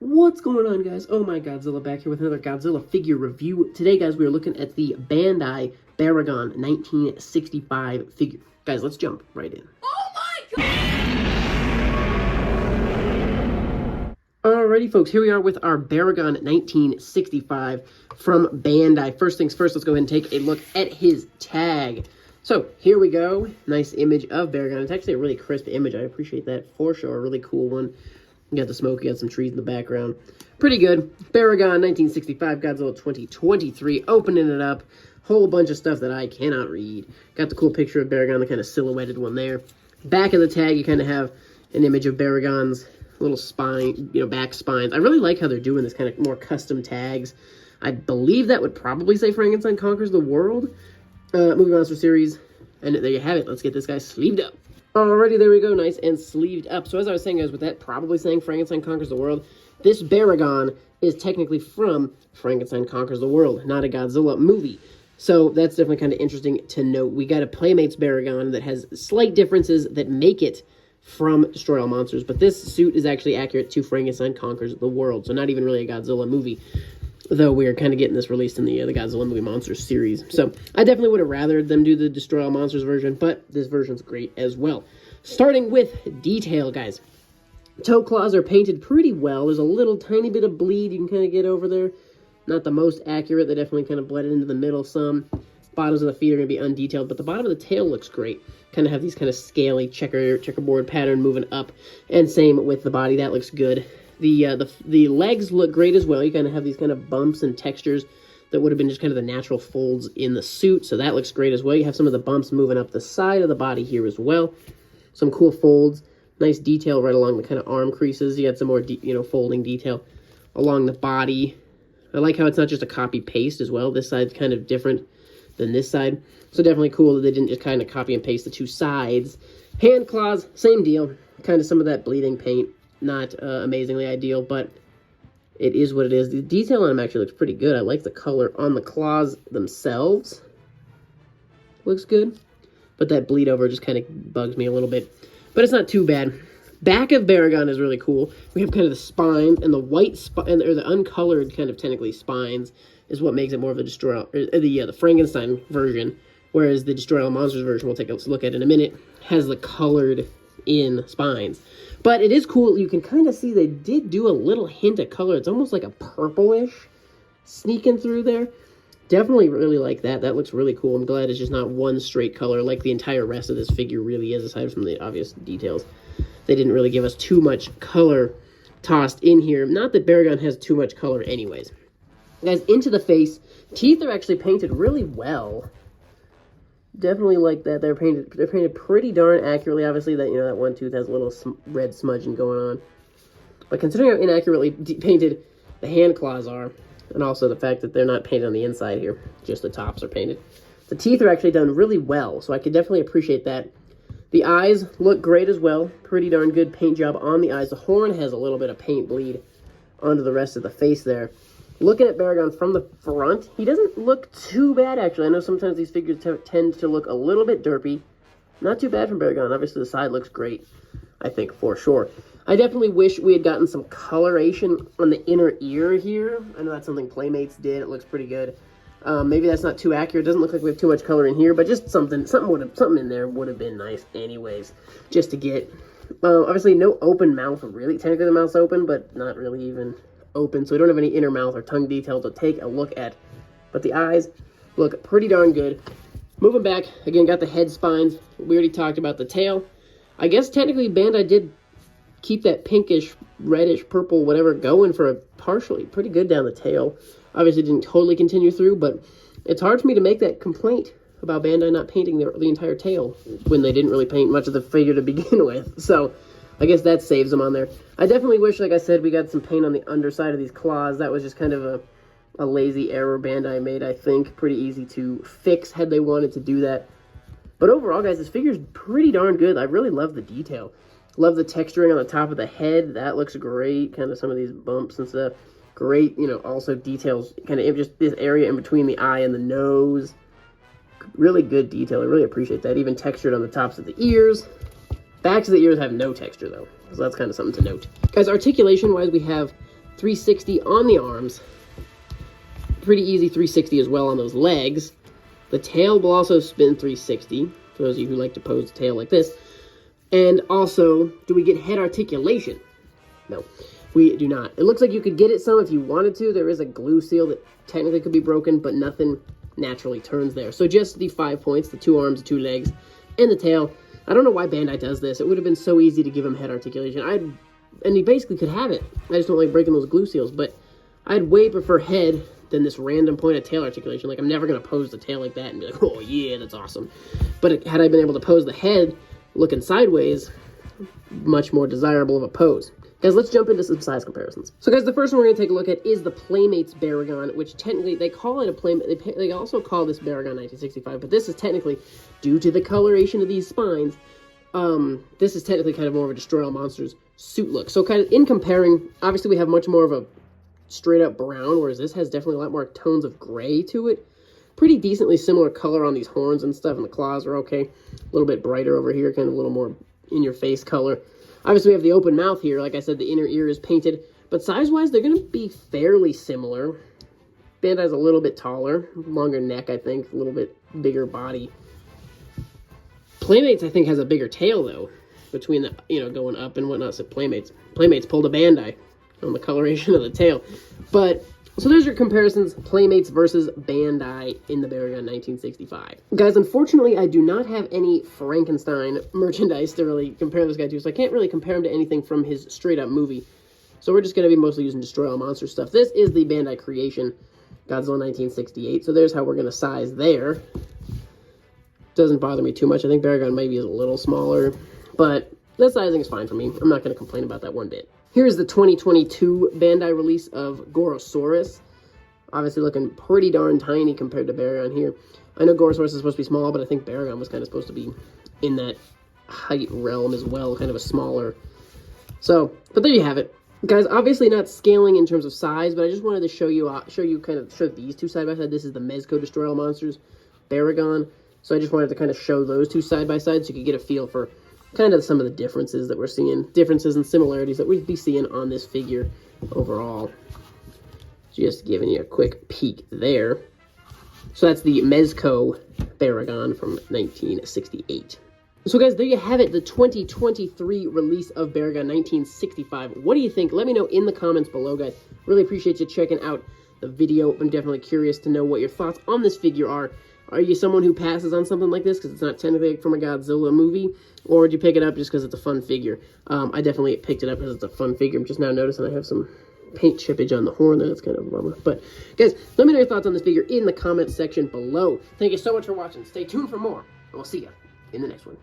What's going on, guys? Oh my, Godzilla back here with another Godzilla figure review. Today, guys, we are looking at the Bandai Baragon 1965 figure. Guys, let's jump right in. Oh my god! Alrighty, folks, here we are with our Baragon 1965 from Bandai. First things first, let's go ahead and take a look at his tag. So, here we go. Nice image of Baragon. It's actually a really crisp image. I appreciate that for sure. A really cool one. You got the smoke, you got some trees in the background. Pretty good. Baragon 1965, Godzilla 2023. Opening it up. Whole bunch of stuff that I cannot read. Got the cool picture of Baragon, the kind of silhouetted one there. Back of the tag, you kind of have an image of Baragon's little spine, back spines. I really like how they're doing this kind of more custom tags. I believe that would probably say Frankenstein Conquers the World. Movie Monster Series. And there you have it. Let's get this guy sleeved up. Alrighty, there we go, nice and sleeved up. So as I was saying, guys, with that probably saying Frankenstein Conquers the World, this Baragon is technically from Frankenstein Conquers the World, not a Godzilla movie. So that's definitely kind of interesting to note. We got a Playmates Baragon that has slight differences that make it from Destroy All Monsters, but this suit is actually accurate to Frankenstein Conquers the World, so not even really a Godzilla movie, though we're kind of getting this released in the Godzilla Movie Monster Series. So I definitely would have rathered them do the Destroy All Monsters version, but this version's great as well. Starting with detail, guys. Toe claws are painted pretty well. There's a little tiny bit of bleed you can kind of get over there. Not the most accurate. They definitely kind of blended into the middle some. Bottoms of the feet are going to be undetailed, but the bottom of the tail looks great. Kind of have these kind of scaly checkerboard pattern moving up, and same with the body. That looks good. The legs look great as well. You kind of have these kind of bumps and textures that would have been just kind of the natural folds in the suit, so that looks great as well. You have some of the bumps moving up the side of the body here as well. Some cool folds, nice detail right along the kind of arm creases. You got some more, folding detail along the body. I like how it's not just a copy-paste as well. This side's kind of different than this side. So definitely cool that they didn't just kind of copy and paste the two sides. Hand claws, same deal. Kind of some of that bleeding paint. Not amazingly ideal, but it is what it is. The detail on them actually looks pretty good. I like the color on the claws themselves. Looks good. But that bleed over just kind of bugs me a little bit. But it's not too bad. Back of Baragon is really cool. We have kind of the spines, and the white spine, or the uncolored kind of technically spines, is what makes it more of a the Frankenstein version. Whereas the Destroy All Monsters version, we'll take a look at in a minute, has the colored in spines. But it is cool. You can kind of see they did do a little hint of color. It's almost like a purplish sneaking through there. Definitely really like that. That looks really cool. I'm glad it's just not one straight color like the entire rest of this figure really is, aside from the obvious details. They didn't really give us too much color tossed in here. Not that Baragon has too much color anyways. Guys, into the face. Teeth are actually painted really well. Definitely like that. They're painted pretty darn accurately. Obviously, that one tooth has a little red smudging going on. But considering how inaccurately painted the hand claws are, and also the fact that they're not painted on the inside here, just the tops are painted. The teeth are actually done really well, so I could definitely appreciate that. The eyes look great as well. Pretty darn good paint job on the eyes. The horn has a little bit of paint bleed onto the rest of the face there. Looking at Baragon from the front, he doesn't look too bad, actually. I know sometimes these figures tend to look a little bit derpy. Not too bad from Baragon. Obviously, the side looks great, I think, for sure. I definitely wish we had gotten some coloration on the inner ear here. I know that's something Playmates did. It looks pretty good. Maybe that's not too accurate. It doesn't look like we have too much color in here, but just something in there would have been nice anyways, just to get... obviously, no open mouth, really. Technically, the mouth's open, but not really even open, so we don't have any inner mouth or tongue detail to take a look at. But the eyes look pretty darn good. Moving back, again, got the head spines. We already talked about the tail. I guess technically Bandai did keep that pinkish, reddish, purple, whatever going for a partially pretty good down the tail. Obviously didn't totally continue through, but it's hard for me to make that complaint about Bandai not painting the entire tail when they didn't really paint much of the figure to begin with. So I guess that saves them on there. I definitely wish, like I said, we got some paint on the underside of these claws. That was just kind of a lazy error Bandai made, I think. Pretty easy to fix had they wanted to do that. But overall, guys, this figure's pretty darn good. I really love the detail. Love the texturing on the top of the head. That looks great. Kind of some of these bumps and stuff. Great, also details. Kind of just this area in between the eye and the nose. Really good detail. I really appreciate that. Even textured on the tops of the ears. Backs of the ears have no texture, though, so that's kind of something to note. Guys, articulation-wise, we have 360 on the arms. Pretty easy 360 as well on those legs. The tail will also spin 360, for those of you who like to pose the tail like this. And also, do we get head articulation? No, we do not. It looks like you could get it some if you wanted to. There is a glue seal that technically could be broken, but nothing naturally turns there. So just the 5 points, the 2 arms, 2 legs, and the tail. I don't know why Bandai does this. It would have been so easy to give him head articulation. And he basically could have it. I just don't like breaking those glue seals, but I'd way prefer head than this random point of tail articulation. Like, I'm never going to pose the tail like that and be like, oh yeah, that's awesome. But had I been able to pose the head looking sideways, much more desirable of a pose. Guys, let's jump into some size comparisons. So guys, the first one we're going to take a look at is the Playmates Baragon, which technically, they call it a Playmate, they also call this Baragon 1965, but this is technically, due to the coloration of these spines, this is technically kind of more of a Destroy All Monsters suit look. So kind of in comparing, obviously we have much more of a straight up brown, whereas this has definitely a lot more tones of gray to it. Pretty decently similar color on these horns and stuff, and the claws are okay. A little bit brighter over here, kind of a little more in-your-face color. Obviously, we have the open mouth here. Like I said, the inner ear is painted. But size-wise, they're going to be fairly similar. Bandai's a little bit taller. Longer neck, I think. A little bit bigger body. Playmates, I think, has a bigger tail, though. Between the, going up and whatnot. So Playmates pulled a Bandai on the coloration of the tail. But so there's your comparisons, Playmates versus Bandai in the Baragon 1965. Guys, unfortunately, I do not have any Frankenstein merchandise to really compare this guy to, so I can't really compare him to anything from his straight-up movie. So we're just going to be mostly using Destroy All Monster stuff. This is the Bandai creation, Godzilla 1968, so there's how we're going to size there. Doesn't bother me too much. I think Baragon maybe is a little smaller, but that sizing is fine for me. I'm not going to complain about that one bit. Here's the 2022 Bandai release of Gorosaurus. Obviously looking pretty darn tiny compared to Baragon here. I know Gorosaurus is supposed to be small, but I think Baragon was kind of supposed to be in that height realm as well, kind of a smaller. So, but there you have it. Guys, obviously not scaling in terms of size, but I just wanted to show these two side by side. This is the Mezco Destroy All Monsters Baragon. So I just wanted to kind of show those two side by side so you could get a feel for kind of some of the differences that we're seeing, differences and similarities that we'd be seeing on this figure overall. Just giving you a quick peek there. So that's the Mezco Baragon from 1968. So guys, there you have it, the 2023 release of Baragon 1965. What do you think? Let me know in the comments below, guys. Really appreciate you checking out the video. I'm definitely curious to know what your thoughts on this figure are. Are you someone who passes on something like this because it's not technically from a Godzilla movie? Or do you pick it up just because it's a fun figure? I definitely picked it up because it's a fun figure. I'm just now noticing I have some paint chippage on the horn there. That's kind of a bummer. But, guys, let me know your thoughts on this figure in the comments section below. Thank you so much for watching. Stay tuned for more, and we'll see you in the next one.